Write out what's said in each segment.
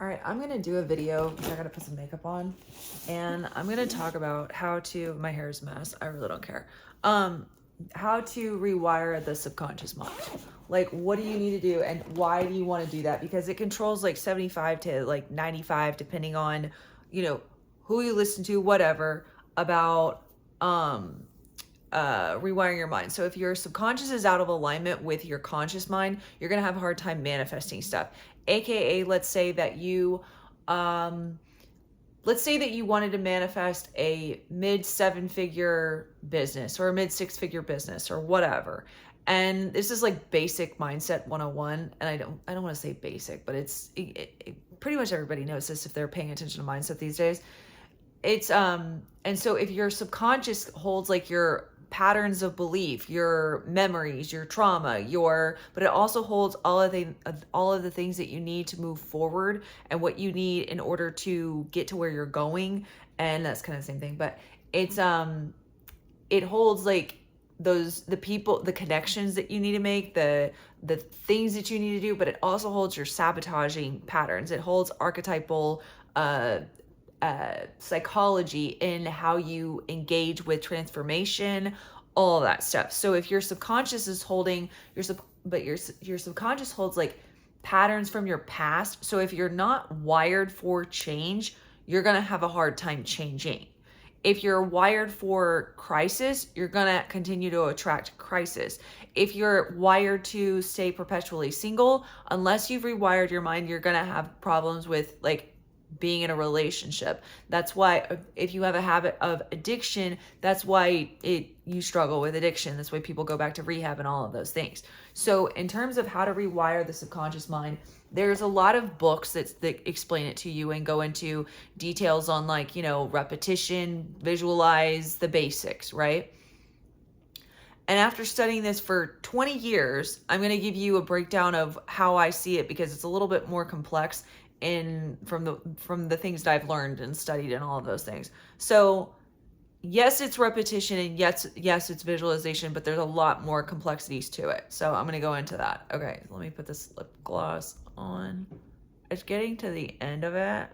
All right, I'm gonna do a video because I gotta put some makeup on, and I'm gonna talk about how to. My hair is a mess. I really don't care. How to rewire the subconscious mind. Like, what do you need to do, and why do you want to do that? Because it controls like 75 to like 95, depending on, who you listen to, whatever about rewiring your mind. So if your subconscious is out of alignment with your conscious mind, you're gonna have a hard time manifesting stuff. AKA, let's say that you wanted to manifest a mid 7-figure business or a mid 6-figure business or whatever. And this is like basic mindset 101. And I don't want to say basic, but pretty much everybody knows this if they're paying attention to mindset these days. And so if your subconscious holds like your patterns of belief, your memories, your trauma, but it also holds all of the things that you need to move forward and what you need in order to get to where you're going. And that's kind of the same thing, but it holds like the people, the connections that you need to make, the things that you need to do, but it also holds your sabotaging patterns. It holds archetypal psychology in how you engage with transformation, all that stuff. So if your subconscious is holding your subconscious holds like patterns from your past. So if you're not wired for change, you're going to have a hard time changing. If you're wired for crisis, you're going to continue to attract crisis. If you're wired to stay perpetually single, unless you've rewired your mind, you're going to have problems with like being in a relationship. That's why if you have a habit of addiction, that's why you struggle with addiction. That's why people go back to rehab and all of those things. So in terms of how to rewire the subconscious mind, there's a lot of books that explain it to you and go into details on like, repetition, visualize the basics, right? And after studying this for 20 years, I'm going to give you a breakdown of how I see it because it's a little bit more complex from the things that I've learned and studied and all of those things. So yes, it's repetition, and yes, it's visualization, but there's a lot more complexities to it. So I'm going to go into that. Okay, let me put this lip gloss on. It's getting to the end of it.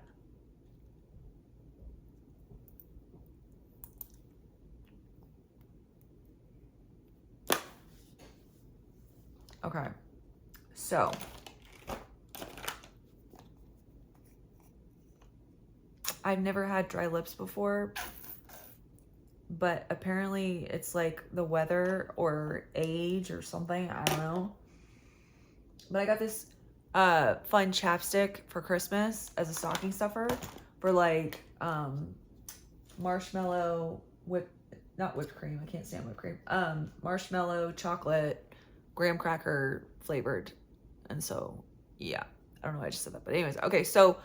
Okay, so I've never had dry lips before, but apparently it's like the weather or age or something. I don't know. But I got this fun chapstick for Christmas as a stocking stuffer for like marshmallow not whipped cream. I can't stand whipped cream. Marshmallow, chocolate, graham cracker flavored. And so, yeah. I don't know why I just said that. But anyways, okay. So,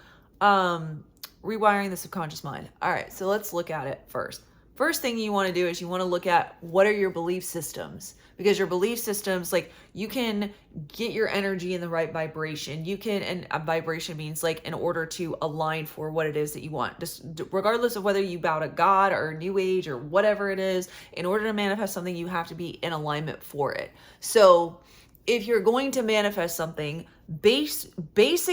rewiring the subconscious mind. All right, so let's look at it first. First thing you want to do is you want to look at what are your belief systems, because your belief systems, like you can get your energy in the right vibration. And a vibration means like in order to align for what it is that you want, just regardless of whether you bow to God or New Age or whatever it is, in order to manifest something, you have to be in alignment for it. So if you're going to manifest something, basic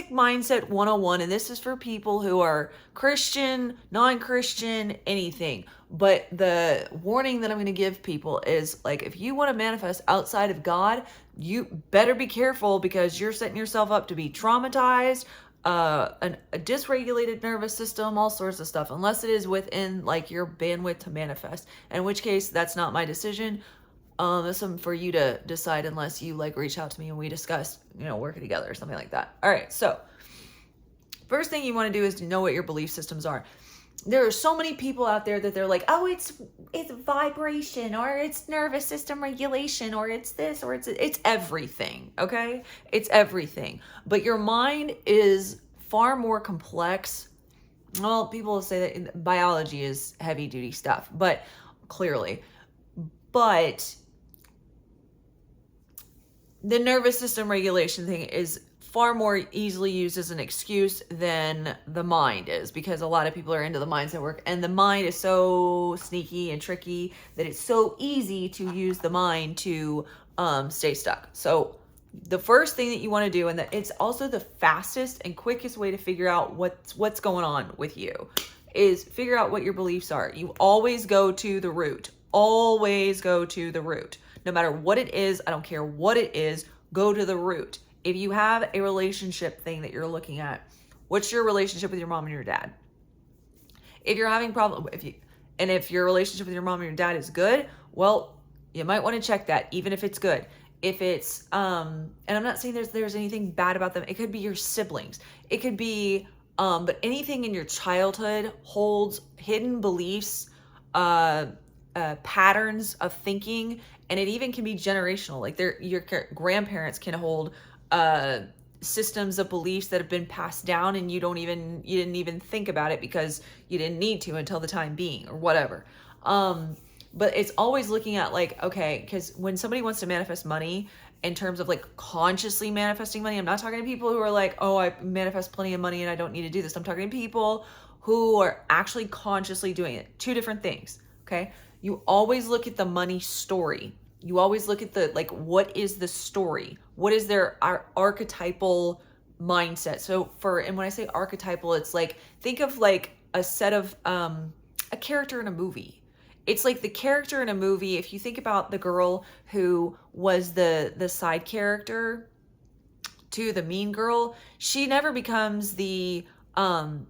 mindset 101, and this is for people who are Christian, non-Christian, anything. But the warning that I'm going to give people is like, if you want to manifest outside of God, you better be careful because you're setting yourself up to be traumatized, a dysregulated nervous system, all sorts of stuff, unless it is within like your bandwidth to manifest, in which case that's not my decision. That's something for you to decide unless you like reach out to me and we discuss, working together or something like that. All right. So first thing you want to do is to know what your belief systems are. There are so many people out there that they're like, oh, it's vibration, or it's nervous system regulation, or it's this, or it's everything. Okay. It's everything. But your mind is far more complex. Well, people say that biology is heavy duty stuff, but the nervous system regulation thing is far more easily used as an excuse than the mind is, because a lot of people are into the mindset work, and the mind is so sneaky and tricky that it's so easy to use the mind to stay stuck. So the first thing that you want to do, and that it's also the fastest and quickest way to figure out what's going on with you, is figure out what your beliefs are. You always go to the root. Always go to the root. No matter what it is, I don't care what it is, go to the root. If you have a relationship thing that you're looking at, what's your relationship with your mom and your dad? If you're having problem, if your relationship with your mom and your dad is good, well, you might want to check that, even if it's good. If it's, and I'm not saying there's anything bad about them. It could be your siblings. It could be, but anything in your childhood holds hidden beliefs, patterns of thinking, and it even can be generational. Like your grandparents can hold systems of beliefs that have been passed down, and you didn't even think about it because you didn't need to until the time being or whatever. But it's always looking at like, okay, because when somebody wants to manifest money in terms of like consciously manifesting money, I'm not talking to people who are like, oh, I manifest plenty of money and I don't need to do this. I'm talking to people who are actually consciously doing it. Two different things. Okay. You always look at the money story. You always look at the, like, what is the story? What is their archetypal mindset? So and when I say archetypal, it's like, think of like a set of, a character in a movie. It's like the character in a movie. If you think about the girl who was the side character to the mean girl, she never becomes the, and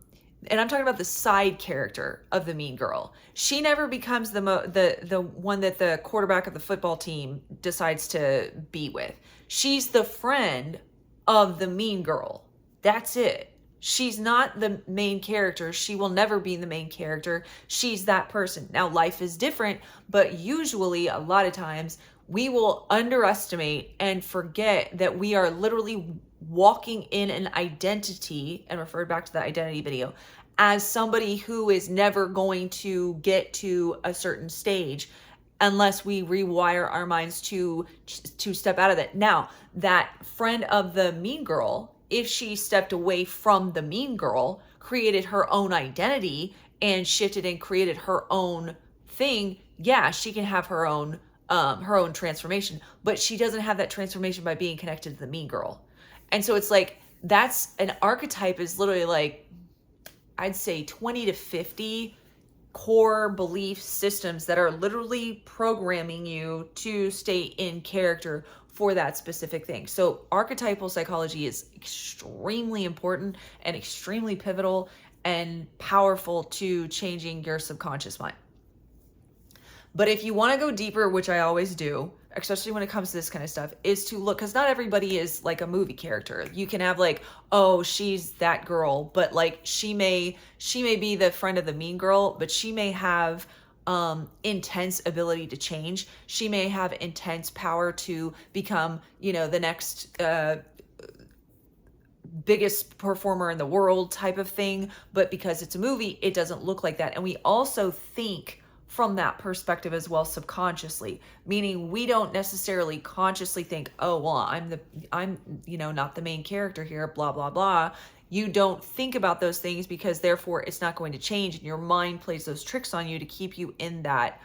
I'm talking about the side character of the mean girl. She never becomes the one that the quarterback of the football team decides to be with. She's the friend of the mean girl. That's it. She's not the main character. She will never be the main character. She's that person. Now, life is different, but usually a lot of times we will underestimate and forget that we are literally walking in an identity, and refer back to the identity video, as somebody who is never going to get to a certain stage unless we rewire our minds to step out of that. Now, that friend of the mean girl, if she stepped away from the mean girl, created her own identity and shifted and created her own thing, yeah, she can have her own transformation, but she doesn't have that transformation by being connected to the mean girl. And so it's like, that's an archetype is literally like, I'd say 20 to 50 core belief systems that are literally programming you to stay in character for that specific thing. So archetypal psychology is extremely important and extremely pivotal and powerful to changing your subconscious mind. But if you want to go deeper, which I always do, especially when it comes to this kind of stuff, is to look, because not everybody is like a movie character. You can have like, oh, she's that girl, but like she may be the friend of the mean girl, but she may have intense ability to change. She may have intense power to become, the next biggest performer in the world type of thing. But because it's a movie, it doesn't look like that. And we also think from that perspective as well, subconsciously, meaning we don't necessarily consciously think, oh, well, I'm not the main character here, blah, blah, blah. You don't think about those things because therefore it's not going to change, and your mind plays those tricks on you to keep you in that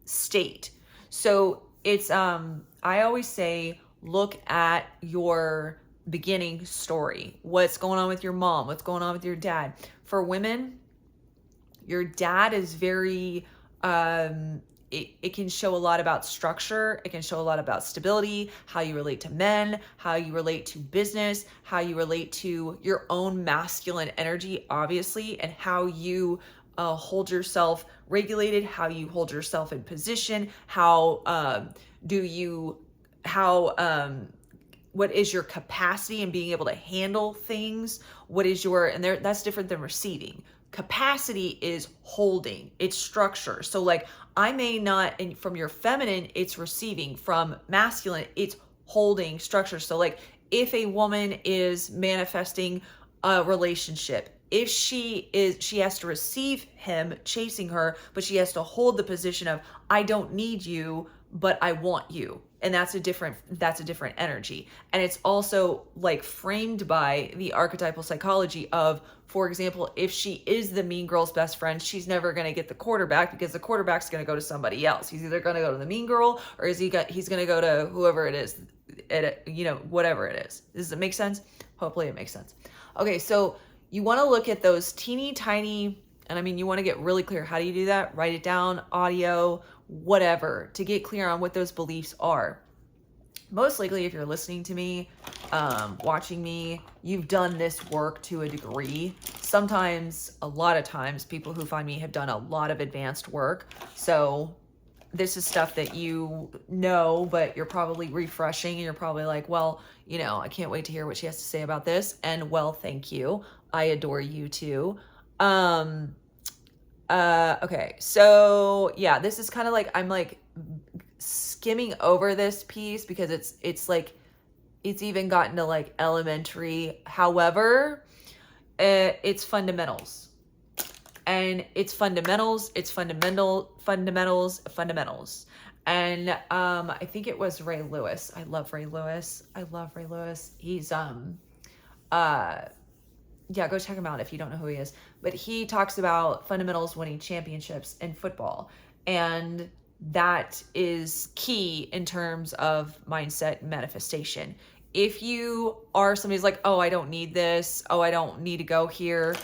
state. So it's, I always say, look at your beginning story. What's going on with your mom? What's going on with your dad? For women, your dad is very, it can show a lot about structure. It can show a lot about stability, how you relate to men, how you relate to business, how you relate to your own masculine energy, obviously, and how you hold yourself regulated, how you hold yourself in position, what is your capacity in being able to handle things? What is that's different than receiving. Capacity is holding, it's structure. So like, I may not, and from your feminine, it's receiving. From masculine, it's holding structure. So like, if a woman is manifesting a relationship, if she has to receive him chasing her, but she has to hold the position of, I don't need you, but I want you. And that's a different energy. And it's also like framed by the archetypal psychology of, for example, if she is the mean girl's best friend, she's never going to get the quarterback because the quarterback's going to go to somebody else. He's either going to go to the mean girl, or he's going to go to whoever it is. whatever it is. Does it make sense? Hopefully it makes sense. Okay, so you want to look at those teeny tiny, and I mean, you want to get really clear. How do you do that? Write it down, audio, whatever, to get clear on what those beliefs are. Most likely, if you're listening to me, watching me, you've done this work to a degree. Sometimes, a lot of times, people who find me have done a lot of advanced work. So this is stuff that you know, but you're probably refreshing, and you're probably like, well, I can't wait to hear what she has to say about this. And well, thank you. I adore you too. Okay. So yeah, this is kind of like, I'm like skimming over this piece because it's like, it's even gotten to like elementary. However, it's fundamentals. And it's fundamentals. And I think it was Ray Lewis. I love Ray Lewis. He's yeah, go check him out if you don't know who he is. But he talks about fundamentals winning championships in football. And that is key in terms of mindset and manifestation. If you are somebody's like, oh, I don't need this. Oh, I don't need to go here.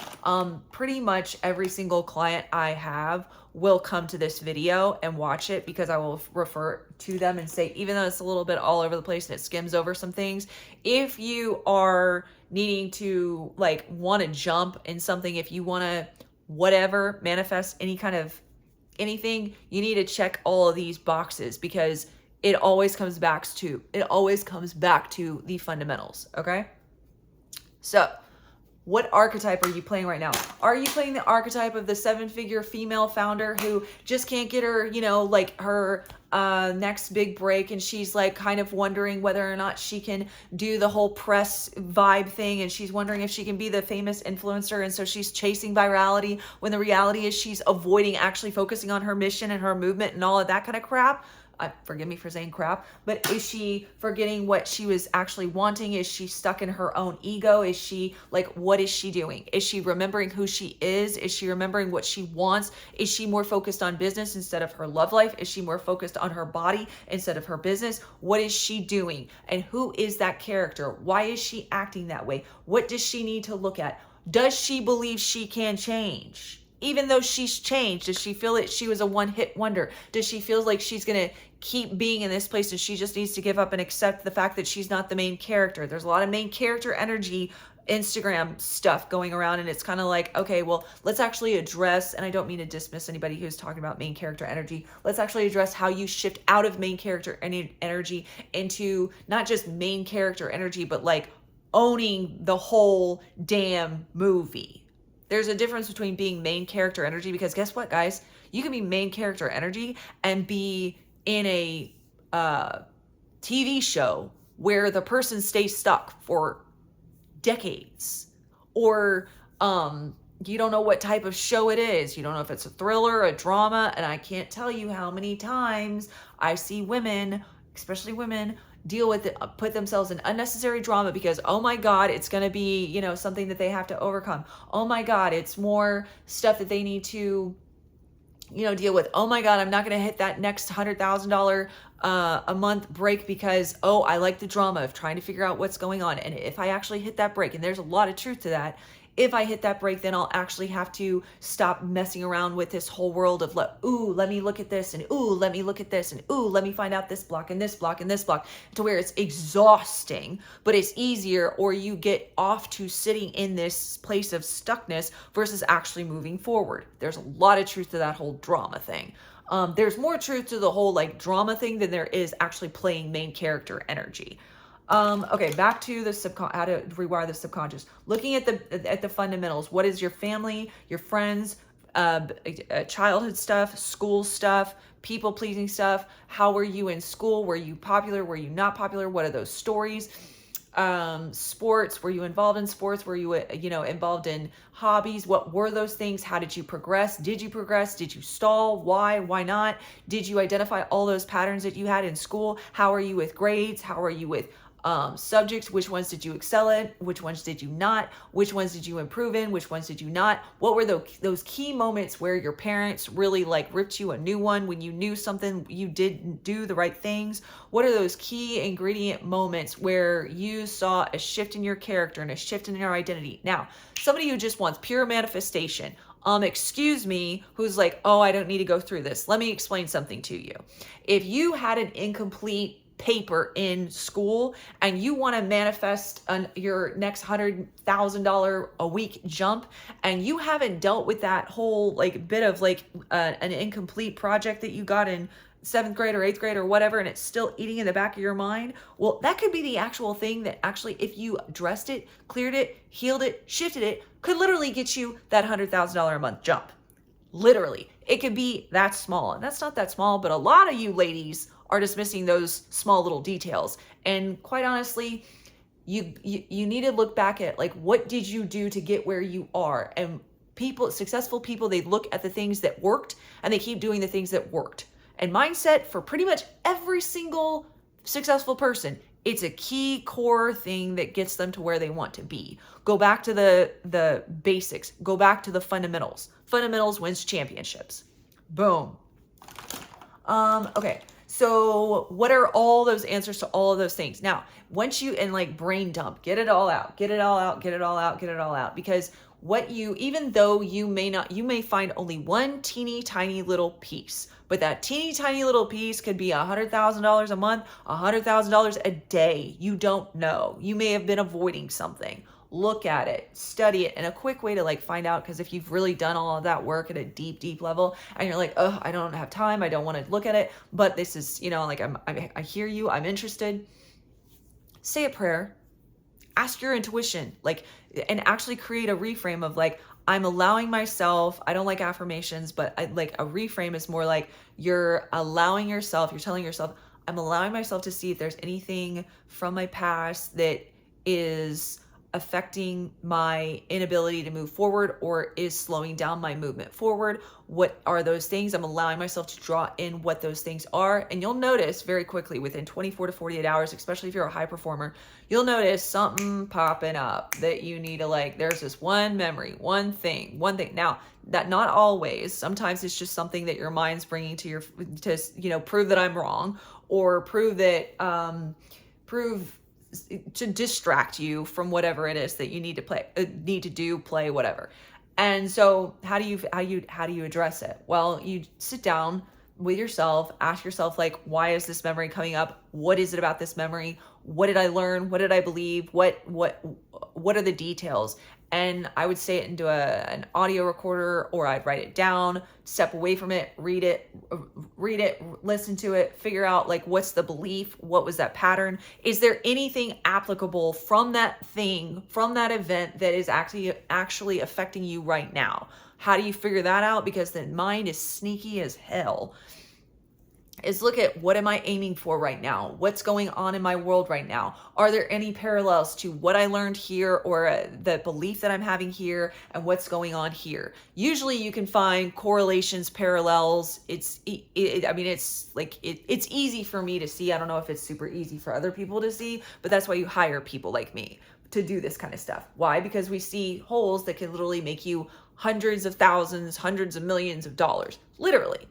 Pretty much every single client I have will come to this video and watch it because I will refer to them and say, even though it's a little bit all over the place and it skims over some things, if you are needing to like want to jump in something, if you want to whatever, manifest any kind of anything, you need to check all of these boxes because it always comes back to the fundamentals. Okay. So what archetype are you playing right now? Are you playing the archetype of the 7-figure female founder who just can't get her, like her next big break, and she's like kind of wondering whether or not she can do the whole press vibe thing, and she's wondering if she can be the famous influencer, and so she's chasing virality when the reality is she's avoiding actually focusing on her mission and her movement and all of that kind of crap? Forgive me for saying crap, but is she forgetting what she was actually wanting? Is she stuck in her own ego? Is she like, what is she doing? Is she remembering who she is? Is she remembering what she wants? Is she more focused on business instead of her love life? Is she more focused on her body instead of her business? What is she doing? And who is that character? Why is she acting that way? What does she need to look at? Does she believe she can change? Even though she's changed, does she feel that she was a one-hit wonder? Does she feel like she's going to keep being in this place and she just needs to give up and accept the fact that she's not the main character? There's a lot of main character energy Instagram stuff going around, and it's kind of like, okay, well, let's actually address, and I don't mean to dismiss anybody who's talking about main character energy. Let's actually address how you shift out of main character energy into not just main character energy, but like owning the whole damn movie. There's a difference between being main character energy, because guess what, guys? You can be main character energy and be in a TV show where the person stays stuck for decades. Or you don't know what type of show it is. You don't know if it's a thriller, a drama. And I can't tell you how many times I see women, especially women, deal with it, put themselves in unnecessary drama because, oh my God, it's going to be, something that they have to overcome. Oh my God, it's more stuff that they need to, deal with. Oh my God, I'm not going to hit that next $100,000 a month break because, I like the drama of trying to figure out what's going on. And if I actually hit that break, and there's a lot of truth to that, if I hit that break, then I'll actually have to stop messing around with this whole world of let me look at this, and let me look at this, and let me find out this block and this block and this block, to where it's exhausting, but it's easier, or you get off to sitting in this place of stuckness versus actually moving forward. There's a lot of truth to that whole drama thing. There's more truth to the whole drama thing than there is actually playing main character energy. Okay, back to the how to rewire the subconscious. Looking at the fundamentals. What is your family, your friends, childhood stuff, school stuff, people pleasing stuff? How were you in school? Were you popular? Were you not popular? What are those stories? Sports. Were you involved in sports? Were you involved in hobbies? What were those things? How did you progress? Did you progress? Did you stall? Why not? Did you identify all those patterns that you had in school? How are you with grades? How are you with subjects, which ones did you excel in, which ones did you not, which ones did you improve in, which ones did you not, what were those key moments where your parents really like ripped you a new one when you knew something, you didn't do the right things. What are those key ingredient moments where you saw a shift in your character and a shift in your identity? Now, somebody who just wants pure manifestation, excuse me, who's like, oh, I don't need to go through this. Let me explain something to you. If you had an incomplete paper in school and you want to manifest your next $100,000 a week jump, and you haven't dealt with that whole like bit of like an incomplete project that you got in 7th grade or 8th grade or whatever, and it's still eating in the back of your mind, well, that could be the actual thing that actually, if you addressed it, cleared it, healed it, shifted it, could literally get you that $100,000 a month jump. Literally, it could be that small. And that's not that small, but a lot of you ladies are just missing those small little details. And quite honestly, you need to look back at like, what did you do to get where you are? And people, successful people, they look at the things that worked and they keep doing the things that worked. And mindset for pretty much every single successful person, it's a key core thing that gets them to where they want to be. Go back to the basics. Go back to the fundamentals. Fundamentals wins championships. Boom. Okay. So what are all those answers to all of those things? Now, once you, and like brain dump, get it all out, get it all out, get it all out, get it all out. Because what you, even though you may find only one teeny tiny little piece, but that teeny tiny little piece could be $100,000 a month, $100,000 a day. You don't know. You may have been avoiding something. Look at it, study it. And a quick way to like find out, because if you've really done all of that work at a deep level and you're like, oh, I don't have time, I don't want to look at it, but this is, you know, like I hear you, I'm interested. Say a prayer, ask your intuition, like, and actually create a reframe of like, I'm allowing myself, I don't like affirmations, but like a reframe is more like you're allowing yourself, you're telling yourself, I'm allowing myself to see if there's anything from my past that is affecting my inability to move forward or is slowing down my movement forward. What are those things? I'm allowing myself to draw in what those things are. And you'll notice very quickly within 24 to 48 hours, especially if you're a high performer, you'll notice something popping up that you need to like, there's this one memory, one thing. Now, that not always, sometimes it's just something that your mind's bringing to your, to, you know, prove that I'm wrong, or prove that, to distract you from whatever it is that you need to play, whatever. And so how do you address it? Well, you sit down with yourself, ask yourself, like, why is this memory coming up? What is it about this memory? What did I learn? What did I believe? What are the details? And I would say it into an audio recorder, or I'd write it down, step away from it, read it, listen to it, figure out like, what's the belief? What was that pattern? Is there anything applicable from that thing, from that event that is actually affecting you right now? How do you figure that out? Because the mind is sneaky as hell. Is look at, what am I aiming for right now? What's going on in my world right now? Are there any parallels to what I learned here, or the belief that I'm having here, and what's going on here? Usually you can find correlations, parallels. It's easy for me to see. I don't know if it's super easy for other people to see, but that's why you hire people like me to do this kind of stuff. Why? Because we see holes that can literally make you hundreds of thousands, hundreds of millions of dollars, literally.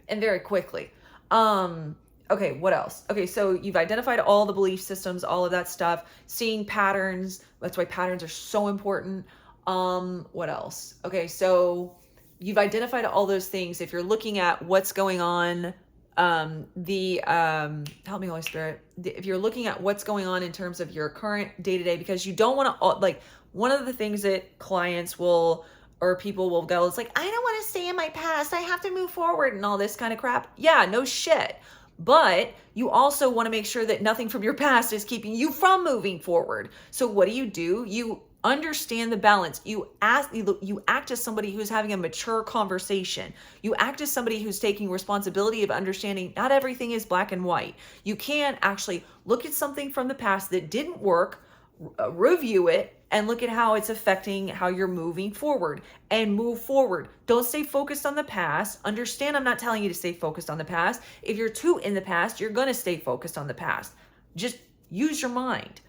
And very quickly. Okay, what else? Okay, so you've identified all the belief systems, all of that stuff, seeing patterns. That's why patterns are so important. What else? Okay, so you've identified all those things. If you're looking at what's going on, help me, Holy Spirit. If you're looking at what's going on in terms of your current day-to-day, because you don't want to, like, one of the things that clients will, or people will go, it's like, I don't want to stay in my past, I have to move forward and all this kind of crap. Yeah, no shit. But you also want to make sure that nothing from your past is keeping you from moving forward. So what do? You understand the balance. You act as somebody who's having a mature conversation. You act as somebody who's taking responsibility of understanding not everything is black and white. You can actually look at something from the past that didn't work, review it, and look at how it's affecting how you're moving forward, and move forward. Don't stay focused on the past. Understand, I'm not telling you to stay focused on the past. If you're too in the past, you're going to stay focused on the past. Just use your mind.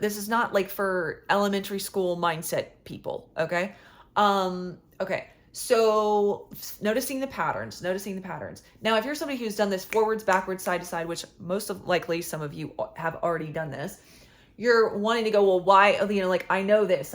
This is not like for elementary school mindset people, okay? Okay. So noticing the patterns. Now, if you're somebody who's done this forwards, backwards, side to side, which most of likely some of you have already done this, you're wanting to go, well, why, like, I know this,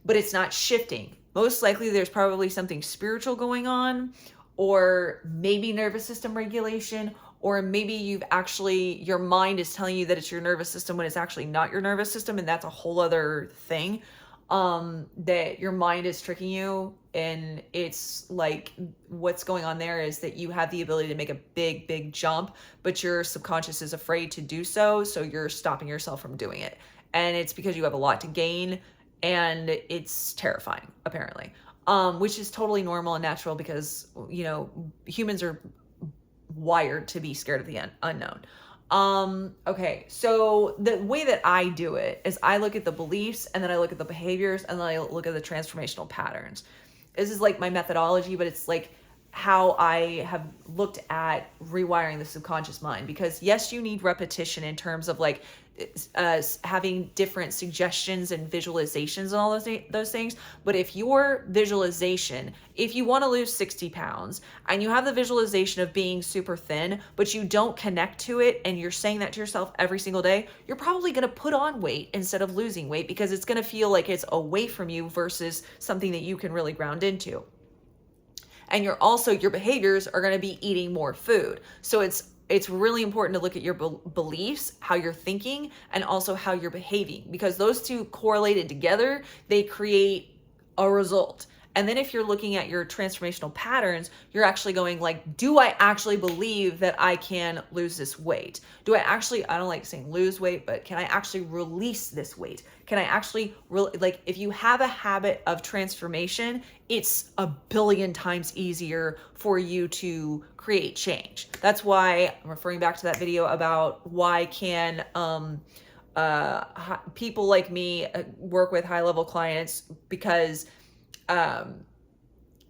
but it's not shifting. Most likely there's probably something spiritual going on, or maybe nervous system regulation, or maybe your mind is telling you that it's your nervous system when it's actually not your nervous system, and that's a whole other thing. That your mind is tricking you, and it's like what's going on there is that you have the ability to make a big jump, but your subconscious is afraid to do so you're stopping yourself from doing it. And it's because you have a lot to gain, and it's terrifying, apparently, which is totally normal and natural because, humans are wired to be scared of the unknown. Okay, so the way that I do it is I look at the beliefs, and then I look at the behaviors, and then I look at the transformational patterns. This is like my methodology, but it's like how I have looked at rewiring the subconscious mind, because yes, you need repetition in terms of like having different suggestions and visualizations and all those things. But if your visualization, if you want to lose 60 pounds and you have the visualization of being super thin, but you don't connect to it, and you're saying that to yourself every single day, you're probably going to put on weight instead of losing weight, because it's going to feel like it's away from you versus something that you can really ground into. And your behaviors are going to be eating more food. So it's really important to look at your beliefs, how you're thinking, and also how you're behaving, because those two correlated together, they create a result. And then if you're looking at your transformational patterns, you're actually going like, do I actually believe that I can lose this weight? I don't like saying lose weight, but can I actually release this weight? Can I actually, if you have a habit of transformation, it's a billion times easier for you to create change. That's why I'm referring back to that video about why can people like me work with high-level clients, because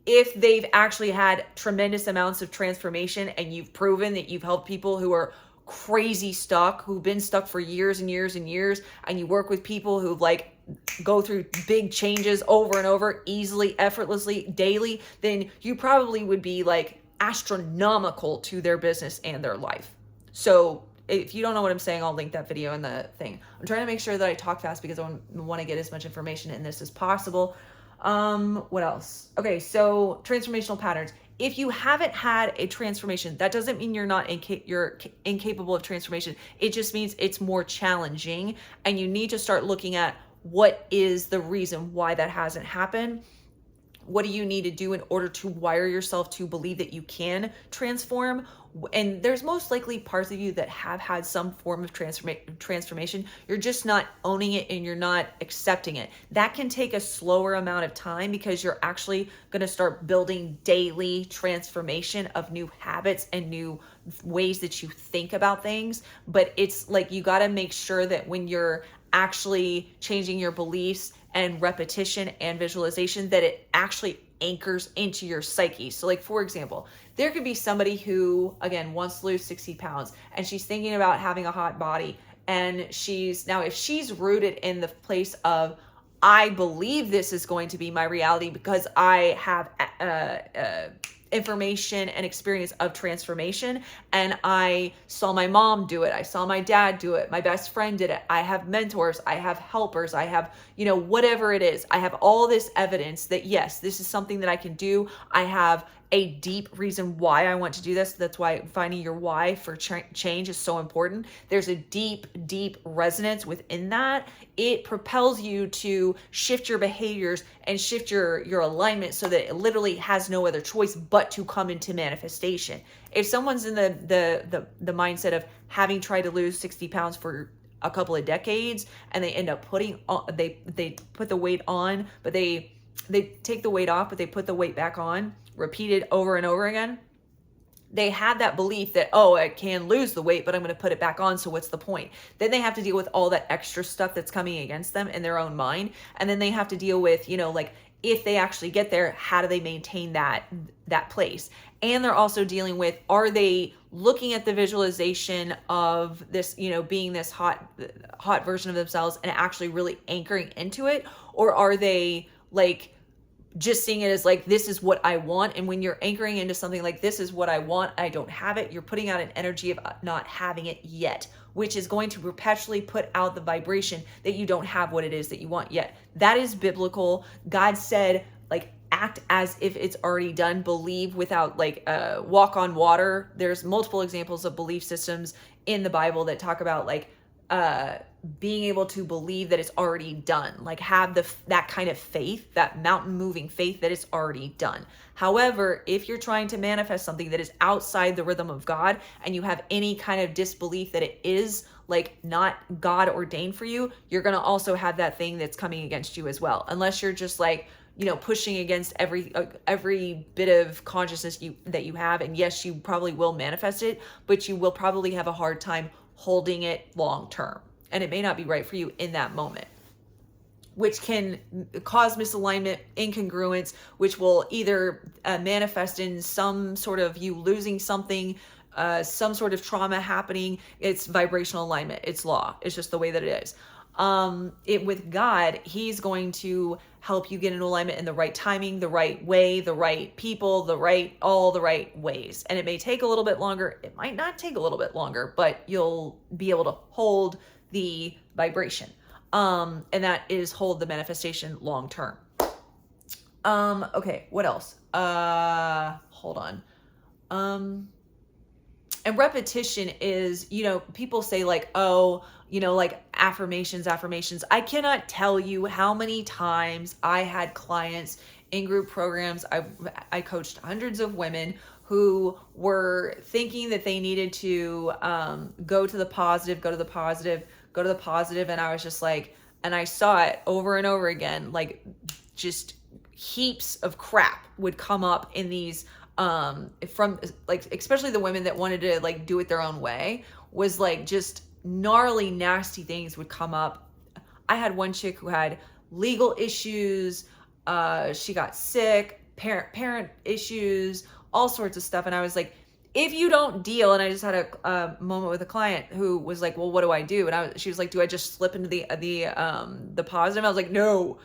if they've actually had tremendous amounts of transformation, and you've proven that you've helped people who are crazy stuck, who've been stuck for years and years and years, and you work with people who like go through big changes over and over, easily, effortlessly, daily, then you probably would be like astronomical to their business and their life. So if you don't know what I'm saying, I'll link that video in the thing. I'm trying to make sure that I talk fast because I want to get as much information in this as possible. What else? Okay, so transformational patterns. If you haven't had a transformation, that doesn't mean you're incapable of transformation. It just means it's more challenging, and you need to start looking at what is the reason why that hasn't happened. What do you need to do in order to wire yourself to believe that you can transform? And there's most likely parts of you that have had some form of transformation. You're just not owning it, and you're not accepting it. That can take a slower amount of time, because you're actually going to start building daily transformation of new habits and new ways that you think about things. But it's like, you got to make sure that when you're actually changing your beliefs and repetition and visualization, that it actually anchors into your psyche. So like, for example, there could be somebody who, again, wants to lose 60 pounds, and she's thinking about having a hot body. And if she's rooted in the place of, I believe this is going to be my reality because I have information and experience of transformation, and I saw my mom do it, I saw my dad do it, my best friend did it, I have mentors, I have helpers, I have, whatever it is, I have all this evidence that yes, this is something that I can do. I have a deep reason why I want to do this. That's why finding your why for change is so important. There's a deep resonance within that. It propels you to shift your behaviors and shift your alignment, so that it literally has no other choice but to come into manifestation. If someone's in the mindset of having tried to lose 60 pounds for a couple of decades, and they end up they put the weight on, but they take the weight off, but they put the weight back on, repeated over and over again, they have that belief that, oh, I can lose the weight, but I'm going to put it back on, so what's the point? Then they have to deal with all that extra stuff that's coming against them in their own mind. And then they have to deal with, if they actually get there, how do they maintain that place? And they're also dealing with, are they looking at the visualization of this, being this hot version of themselves and actually really anchoring into it? Or are they like just seeing it as like, this is what I want? And when you're anchoring into something like, this is what I want, I don't have it, you're putting out an energy of not having it yet, which is going to perpetually put out the vibration that you don't have what it is that you want yet. That is biblical. God said, like, act as if it's already done. Believe without, like, walk on water. There's multiple examples of belief systems in the Bible that talk about, like, being able to believe that it's already done, like have that kind of faith, that mountain moving faith that it's already done. However, if you're trying to manifest something that is outside the rhythm of God and you have any kind of disbelief that it is like not God ordained for you, you're going to also have that thing that's coming against you as well. Unless you're just like, pushing against every bit of consciousness that you have. And yes, you probably will manifest it, but you will probably have a hard time holding it long term. And it may not be right for you in that moment, which can cause misalignment, incongruence, which will either manifest in some sort of you losing something, some sort of trauma happening. It's vibrational alignment. It's law. It's just the way that it is. With God, he's going to help you get into alignment in the right timing, the right way, the right people, all the right ways. And it may take a little bit longer. It might not take a little bit longer, but you'll be able to hold the vibration. And that is hold the manifestation long term. Okay, what else? Hold on. And repetition is, people say like, oh, like affirmations. I cannot tell you how many times I had clients in group programs. I coached hundreds of women who were thinking that they needed to go to the positive. And I was just like, and I saw it over and over again, like just heaps of crap would come up in these from like, especially the women that wanted to like do it their own way, was like just gnarly, nasty things would come up. I had one chick who had legal issues. She got sick, parent issues, all sorts of stuff. And I was like, if you don't deal, and I just had a moment with a client who was like, well, what do I do? And she was like, do I just slip into the positive? I was like, no,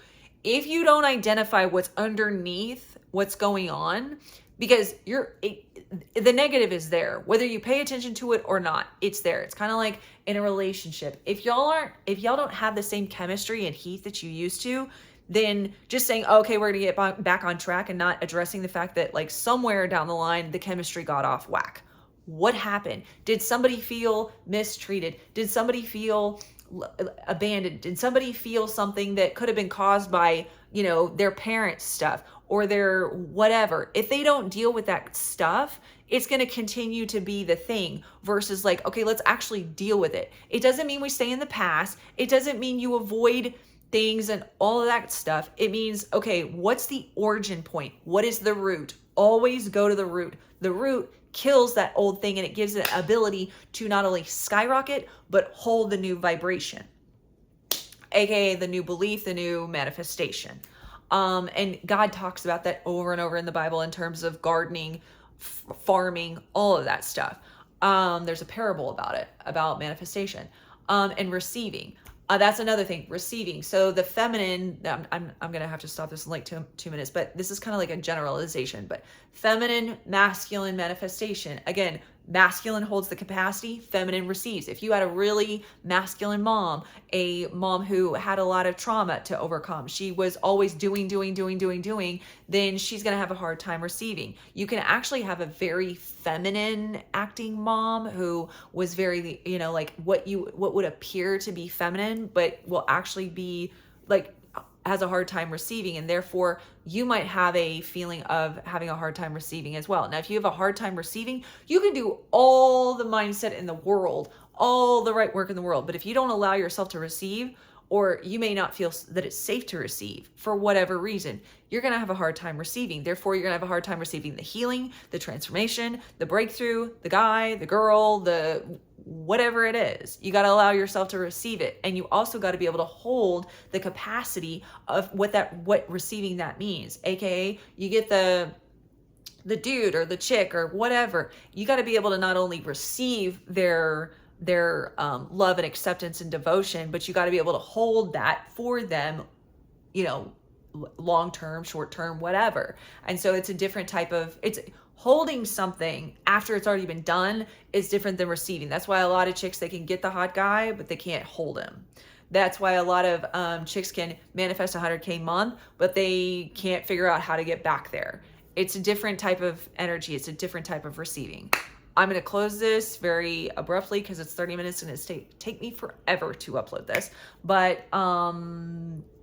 if you don't identify what's underneath what's going on, because the negative is there, whether you pay attention to it or not, it's there. It's kind of like in a relationship. If y'all don't have the same chemistry and heat that you used to, then just saying, okay, we're gonna get back on track and not addressing the fact that like somewhere down the line, the chemistry got off whack. What happened? Did somebody feel mistreated? Did somebody feel abandoned? Did somebody feel something that could have been caused by, their parents' stuff or their whatever? If they don't deal with that stuff, it's going to continue to be the thing versus like, okay, let's actually deal with it. It doesn't mean we stay in the past. It doesn't mean you avoid things and all of that stuff. It means, okay, what's the origin point? What is the root? Always go to the root. The root kills that old thing and it gives it ability to not only skyrocket, but hold the new vibration, aka the new belief, the new manifestation. And God talks about that over and over in the Bible in terms of gardening, farming, all of that stuff. There's a parable about it, about manifestation, and receiving. That's another thing, receiving. So the feminine, I'm going to have to stop this in like two minutes, but this is kind of like a generalization, but feminine, masculine manifestation. Again, masculine holds the capacity, feminine receives. If you had a really masculine mom, a mom who had a lot of trauma to overcome, she was always doing, then she's going to have a hard time receiving. You can actually have a very feminine acting mom who was very, like what would appear to be feminine, but will actually be like, has a hard time receiving, and therefore you might have a feeling of having a hard time receiving as well. Now, if you have a hard time receiving, you can do all the mindset in the world, all the right work in the world, but if you don't allow yourself to receive, or you may not feel that it's safe to receive for whatever reason, you're going to have a hard time receiving. Therefore, you're going to have a hard time receiving the healing, the transformation, the breakthrough, the guy, the girl, the whatever it is. You got to allow yourself to receive it. And you also got to be able to hold the capacity of what receiving that means. AKA, you get the dude or the chick or whatever. You got to be able to not only receive their love and acceptance and devotion, but you got to be able to hold that for them, you know, long term, short term, whatever. And so it's a different type of, it's holding something after it's already been done is different than receiving. That's why a lot of chicks, they can get the hot guy, but they can't hold him. That's why a lot of chicks can manifest 100K month, but they can't figure out how to get back there. It's a different type of energy. It's a different type of receiving. I'm going to close this very abruptly because it's 30 minutes and it's take me forever to upload this. But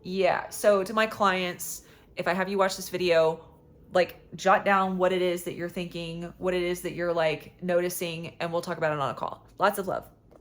yeah, so to my clients, if I have you watch this video, like jot down what it is that you're thinking, what it is that you're like noticing, and we'll talk about it on a call. Lots of love.